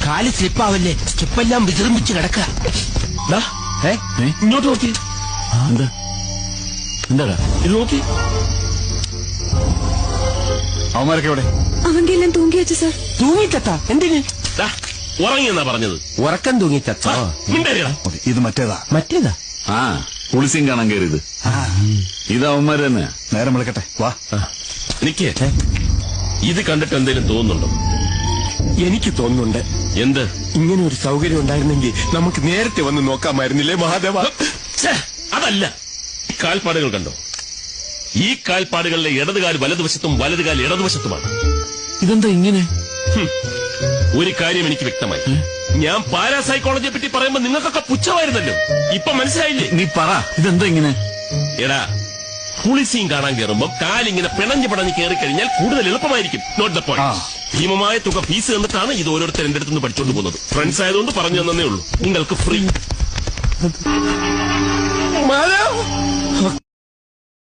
കാല് സ്ലിപ്പാവല്ലേ, സ്റ്റിപ്പെല്ലാം വിജൃംഭിച്ച് കിടക്ക. ഇങ്ങോട്ട് നോക്കി. എന്താടാ ഇത് നോക്കി. അവന്മാരൊക്കെ എവിടെ? അവന്റെ എല്ലാം തൂങ്ങി വെച്ചു സാർ. തൂങ്ങിത്തത്ത എന്തിന്? ഉറങ്ങിയെന്നാ പറഞ്ഞത്. ഉറക്കം തൂങ്ങിത്തത്ത. ഇത് മറ്റേതാ. മറ്റേതാ? ആ പുളിസിയും കാണാൻ കയറിയത്. ഇത് അവന്മാര് തന്നെ. നേരം വിളിക്കട്ടെ, വാ. എനിക്ക് ഇത് കണ്ടിട്ട് എന്തേലും തോന്നുന്നുണ്ടോ? എനിക്ക് തോന്നുന്നുണ്ട്. എന്ത്? ഇങ്ങനെ ഒരു സൗകര്യം ഉണ്ടായിരുന്നെങ്കിൽ നമുക്ക് നേരത്തെ വന്ന് നോക്കാമായിരുന്നില്ലേ മഹാദേവ? അതല്ല, കാൽപ്പാടുകൾ കണ്ടോ? ഈ കാൽപ്പാടുകളിലെ ഇടതുകാൽ വലതുവശത്തും വലതുകാൽ ഇടതുവശത്തുമാണ്. ഇതെന്താ ഇങ്ങനെ? ഒരു കാര്യം എനിക്ക് വ്യക്തമായി. ഞാൻ പാരാസൈക്കോളജിയെ പറ്റി പറയുമ്പോ നിങ്ങൾക്കൊക്കെ പുച്ഛമായിരുന്നല്ലോ. ഇപ്പൊ മനസ്സിലായില്ലേ? നീ പറ, ഇതെന്താ ഇങ്ങനെ? എടാ, പുളിസീൻ കാണാൻ കയറുമ്പോ കാലിങ്ങനെ പിണഞ്ഞ് പിണഞ്ഞ് കയറിക്കഴിഞ്ഞാൽ കൂടുതൽ എളുപ്പമായിരിക്കും. Note the point. ഭീമമായ തുക ഫീസ് തന്നിട്ടാണ് ഇത് ഓരോരുത്തർ എന്റെ അടുത്ത് നിന്ന് പഠിച്ചോണ്ട് പോകുന്നത്. ഫ്രണ്ട്സ് ആയതുകൊണ്ട് പറഞ്ഞു തന്നേ ഉള്ളൂ. നിങ്ങൾക്ക് ഫ്രീ.